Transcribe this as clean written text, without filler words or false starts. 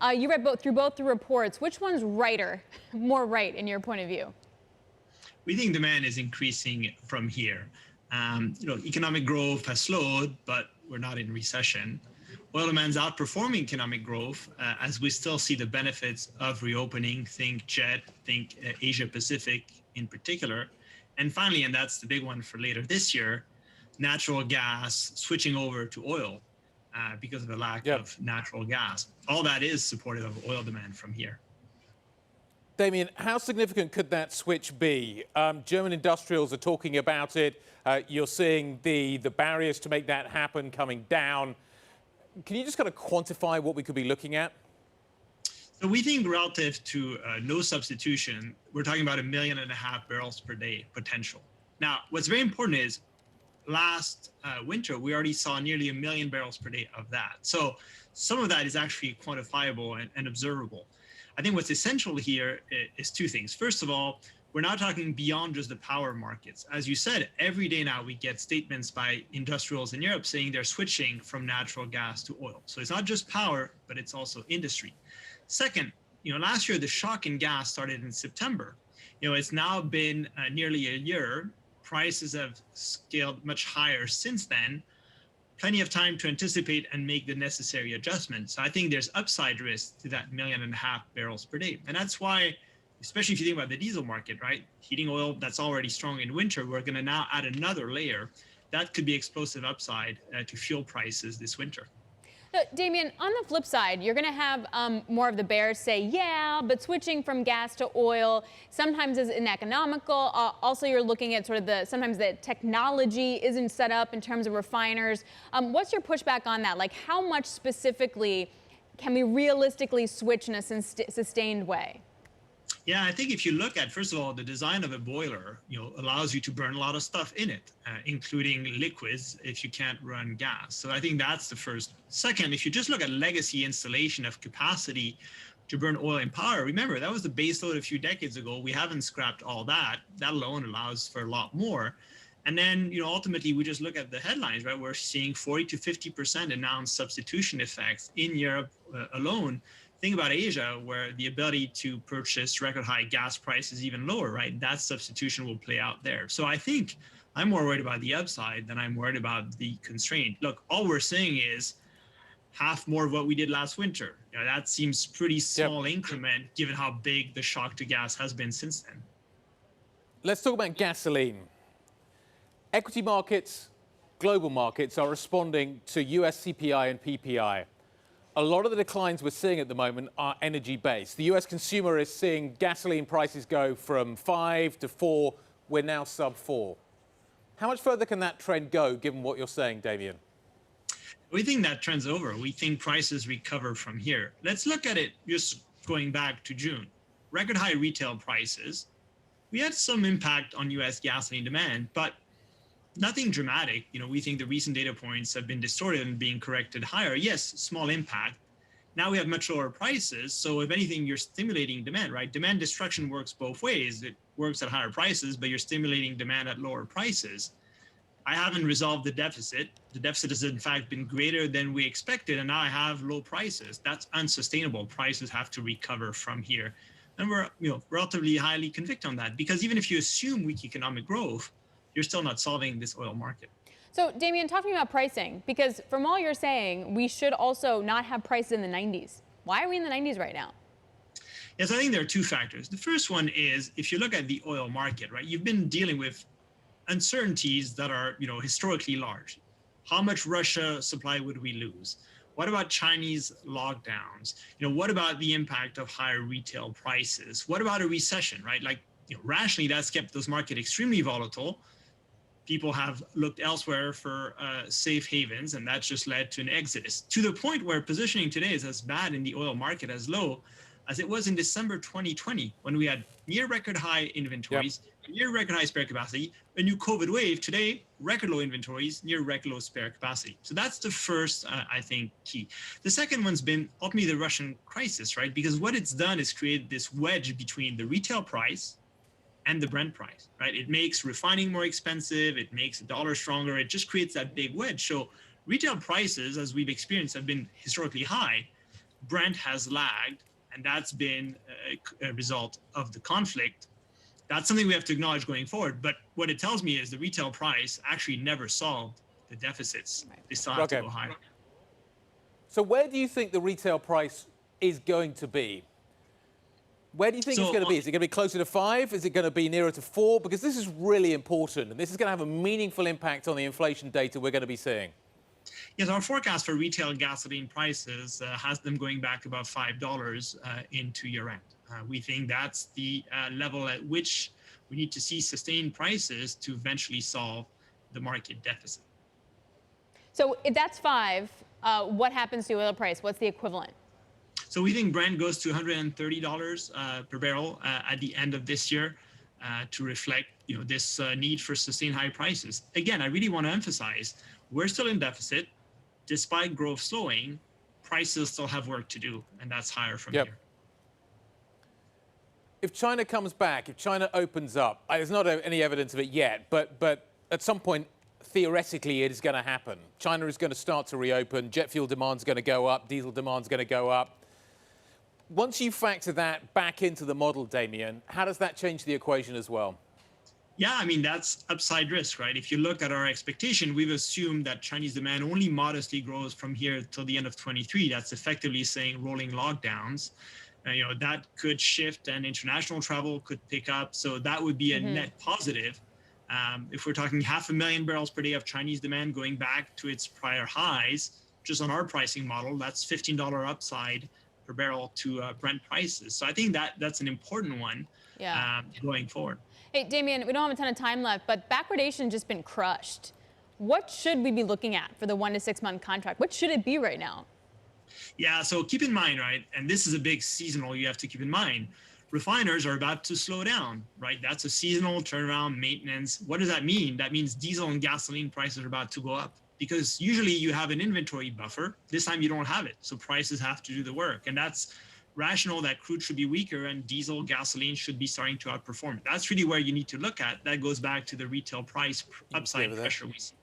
You read through both the reports. Which one's righter, more right in your point of view? We think demand is increasing from here. Economic growth has slowed, but we're not in recession. Oil demand's outperforming economic growth as we still see the benefits of reopening. Think jet, think Asia Pacific in particular. And finally, and that's the big one for later this year, natural gas switching over to oil because of the lack of natural gas. All that is supportive of oil demand from here. Damien, how significant could that switch be? German industrials are talking about it. You're seeing the barriers to make that happen coming down. Can you just kind of quantify what we could be looking at? So we think relative to no substitution, we're talking about 1.5 million barrels per day potential. Now, what's very important is last winter, we already saw nearly 1 million barrels per day of that. So some of that is actually quantifiable and observable. I think what's essential here is two things. First of all, we're now talking beyond just the power markets. As you said, every day now we get statements by industrials in Europe saying they're switching from natural gas to oil. So it's not just power, but it's also industry. Second, last year the shock in gas started in September. It's now been nearly a year. Prices have scaled much higher since then. Plenty of time to anticipate and make the necessary adjustments. So I think there's upside risk to that 1.5 million barrels per day. And that's why, especially if you think about the diesel market, right? Heating oil that's already strong in winter, we're going to now add another layer. That could be explosive upside to fuel prices this winter. So, Damien, on the flip side, you're going to have more of the bears say, yeah, but switching from gas to oil sometimes is uneconomical. Also, you're looking at sort of sometimes the technology isn't set up in terms of refiners. What's your pushback on that? Like, how much specifically can we realistically switch in a sustained way? Yeah, I think if you look at, first of all, the design of a boiler, allows you to burn a lot of stuff in it, including liquids if you can't run gas. So I think that's the first. Second, if you just look at legacy installation of capacity to burn oil and power, remember, that was the base load a few decades ago. We haven't scrapped all that. That alone allows for a lot more. And then, ultimately, we just look at the headlines, right? We're seeing 40 to 50% announced substitution effects in Europe alone. Think about Asia, where the ability to purchase record high gas price is even lower, right? That substitution will play out there. So I think I'm more worried about the upside than I'm worried about the constraint. Look, all we're saying is half more of what we did last winter. That seems pretty small increment given how big the shock to gas has been since then. Let's talk about gasoline. Equity markets, global markets are responding to US CPI and PPI. A lot of the declines we're seeing at the moment are energy-based. The US consumer is seeing gasoline prices go from 5 to 4. We're now sub 4. How much further can that trend go, given what you're saying, Damien? We think that trend's over. We think prices recover from here. Let's look at it just going back to June. Record high retail prices. We had some impact on US gasoline demand, but nothing dramatic. We think the recent data points have been distorted and being corrected higher. Yes, small impact. Now we have much lower prices. So if anything, you're stimulating demand, right? Demand destruction works both ways. It works at higher prices, but you're stimulating demand at lower prices. I haven't resolved the deficit. The deficit has in fact been greater than we expected, and now I have low prices. That's unsustainable. Prices have to recover from here. And we're relatively highly convict on that, because even if you assume weak economic growth, you're still not solving this oil market. So, Damien, talking about pricing, because from all you're saying, we should also not have prices in the 90s. Why are we in the 90s right now? Yes, I think there are two factors. The first one is, if you look at the oil market, right, you've been dealing with uncertainties that are, historically large. How much Russia supply would we lose? What about Chinese lockdowns? What about the impact of higher retail prices? What about a recession, right? Like, rationally, that's kept those markets extremely volatile. People have looked elsewhere for safe havens, and that's just led to an exodus, to the point where positioning today is as bad in the oil market as low as it was in December 2020, when we had near record high inventories, near record high spare capacity, a new COVID wave. Today, record low inventories, near record low spare capacity. So that's the first, I think, key. The second one's been ultimately the Russian crisis, right? Because what it's done is create this wedge between the retail price and the Brent price, right? It makes refining more expensive. It makes the dollar stronger. It just creates that big wedge. So retail prices, as we've experienced, have been historically high. Brent has lagged, and that's been a result of the conflict. That's something we have to acknowledge going forward. But what it tells me is the retail price actually never solved the deficits. They still have to go higher. So where do you think the retail price is going to be? Where do you think it's going to be? Is it going to be closer to 5? Is it going to be nearer to 4? Because this is really important, and this is going to have a meaningful impact on the inflation data we're going to be seeing. Yes, our forecast for retail gasoline prices has them going back about $5 into year-end. We think that's the level at which we need to see sustained prices to eventually solve the market deficit. So if that's 5, what happens to the oil price? What's the equivalent? So we think Brent goes to $130 per barrel at the end of this year to reflect, this need for sustained high prices. Again, I really want to emphasize we're still in deficit. Despite growth slowing, prices still have work to do, and that's higher from here. If China comes back, if China opens up, there's not any evidence of it yet, but at some point, theoretically, it is going to happen. China is going to start to reopen. Jet fuel demand is going to go up. Diesel demand is going to go up. Once you factor that back into the model, Damien, how does that change the equation as well? Yeah, I mean, that's upside risk, right? If you look at our expectation, we've assumed that Chinese demand only modestly grows from here till the end of 23. That's effectively saying rolling lockdowns. That could shift and international travel could pick up. So that would be a net positive. If we're talking 500,000 barrels per day of Chinese demand going back to its prior highs, just on our pricing model, that's $15 upside per barrel to Brent prices. So I think that's an important one going forward. Hey, Damien, we don't have a ton of time left, but backwardation just been crushed. What should we be looking at for the 1 to 6 month contract? What should it be right now? Yeah, so keep in mind, right, and this is a big seasonal you have to keep in mind. Refiners are about to slow down, right? That's a seasonal turnaround maintenance. What does that mean? That means diesel and gasoline prices are about to go up because usually you have an inventory buffer. This time you don't have it. So prices have to do the work. And that's rational that crude should be weaker and diesel, gasoline should be starting to outperform. That's really where you need to look at. That goes back to the retail price upside pressure we see.